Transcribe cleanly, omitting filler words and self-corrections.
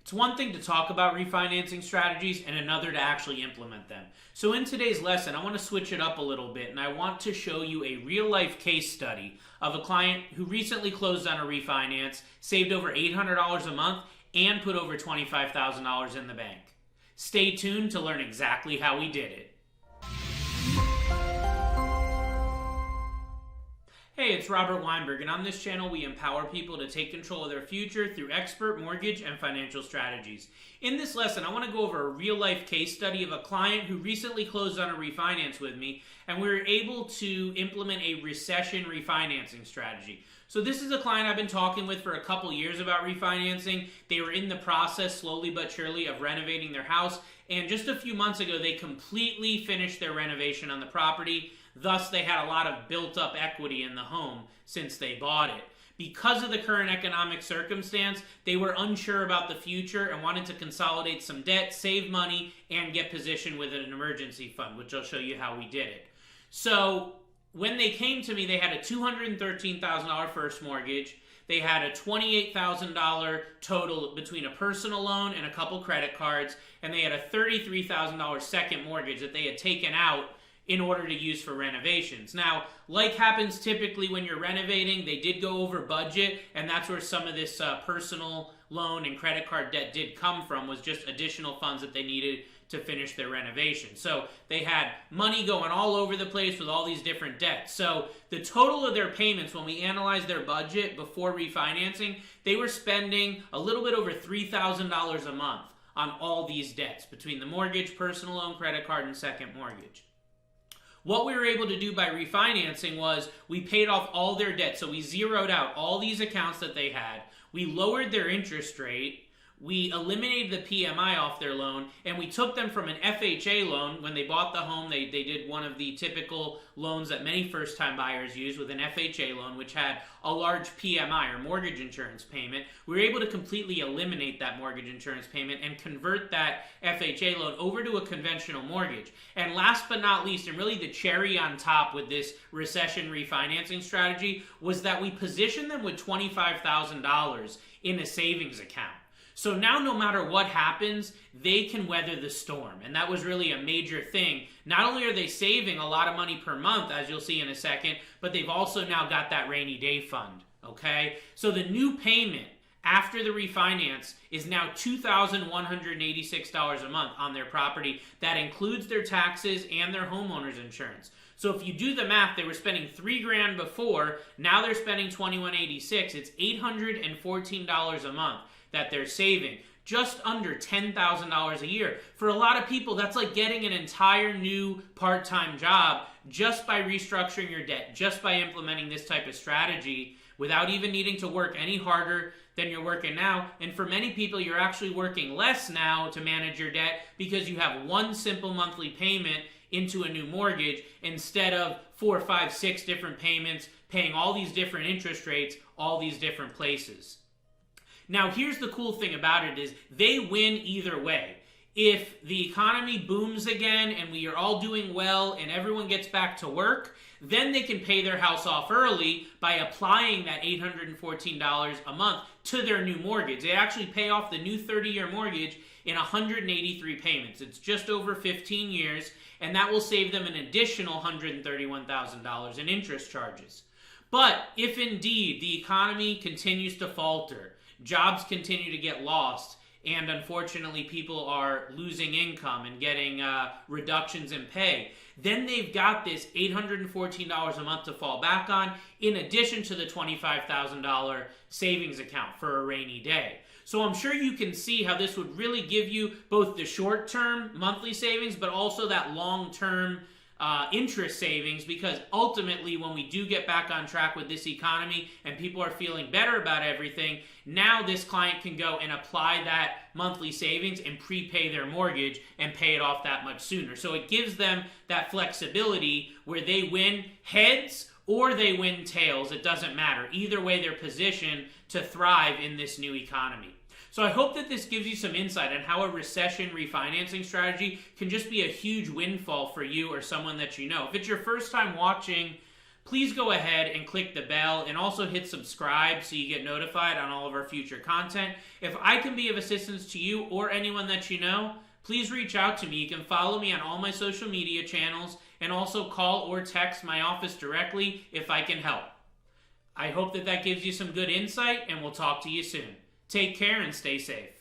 It's one thing to talk about refinancing strategies and another to actually implement them. So in today's lesson, I want to switch it up a little bit, and I want to show you a real-life case study of a client who recently closed on a refinance, saved over $800 a month, and put over $25,000 in the bank. Stay tuned to learn exactly how we did it. Hey, it's Robert Weinberg, and on this channel we empower people to take control of their future through expert mortgage and financial strategies. In this lesson, I want to go over a real-life case study of a client who recently closed on a refinance with me, and we were able to implement a recession refinancing strategy. So this is a client I've been talking with for a couple years about refinancing. They were in the process, slowly but surely, of renovating their house, and just a few months ago they completely finished their renovation on the property. Thus, they had a lot of built-up equity in the home since they bought it. Because of the current economic circumstance, they were unsure about the future and wanted to consolidate some debt, save money, and get positioned with an emergency fund, which I'll show you how we did it. So, when they came to me, they had a $213,000 first mortgage. They had a $28,000 total between a personal loan and a couple credit cards, and they had a $33,000 second mortgage that they had taken out in order to use for renovations. Now, like happens typically when you're renovating, they did go over budget, and that's where some of this personal loan and credit card debt did come from, was just additional funds that they needed to finish their renovation. So they had money going all over the place with all these different debts. So the total of their payments, when we analyzed their budget before refinancing, they were spending a little bit over $3,000 a month on all these debts, between the mortgage, personal loan, credit card, and second mortgage. What we were able to do by refinancing was we paid off all their debt. So we zeroed out all these accounts that they had. We lowered their interest rate. We eliminated the PMI off their loan, and we took them from an FHA loan. When they bought the home, they did one of the typical loans that many first-time buyers use, with an FHA loan, which had a large PMI, or mortgage insurance payment. We were able to completely eliminate that mortgage insurance payment and convert that FHA loan over to a conventional mortgage. And last but not least, and really the cherry on top with this recession refinancing strategy, was that we positioned them with $25,000 in a savings account. So now no matter what happens, they can weather the storm. And that was really a major thing. Not only are they saving a lot of money per month, as you'll see in a second, but they've also now got that rainy day fund, okay? So the new payment after the refinance is now $2,186 a month on their property. That includes their taxes and their homeowner's insurance. So if you do the math, they were spending $3,000 before, now they're spending $2,186. It's $814 a month that they're saving, just under $10,000 a year. For a lot of people, that's like getting an entire new part-time job just by restructuring your debt, just by implementing this type of strategy without even needing to work any harder than you're working now. And for many people, you're actually working less now to manage your debt because you have one simple monthly payment into a new mortgage instead of 4, 5, 6 different payments, paying all these different interest rates, all these different places. Now, here's the cool thing about it is they win either way. If the economy booms again and we are all doing well and everyone gets back to work, then they can pay their house off early by applying that $814 a month to their new mortgage. They actually pay off the new 30-year mortgage in 183 payments. It's just over 15 years, and that will save them an additional $131,000 in interest charges. But if indeed the economy continues to falter, jobs continue to get lost, and unfortunately people are losing income and getting reductions in pay, then they've got this $814 a month to fall back on, in addition to the $25,000 savings account for a rainy day. So I'm sure you can see how this would really give you both the short-term monthly savings, but also that long-term interest savings, because ultimately when we do get back on track with this economy and people are feeling better about everything, now this client can go and apply that monthly savings and prepay their mortgage and pay it off that much sooner. So it gives them that flexibility where they win heads or they win tails. It doesn't matter. Either way, they're positioned to thrive in this new economy. So I hope that this gives you some insight on how a recession refinancing strategy can just be a huge windfall for you or someone that you know. If it's your first time watching, please go ahead and click the bell and also hit subscribe so you get notified on all of our future content. If I can be of assistance to you or anyone that you know, please reach out to me. You can follow me on all my social media channels and also call or text my office directly if I can help. I hope that gives you some good insight, and we'll talk to you soon. Take care and stay safe.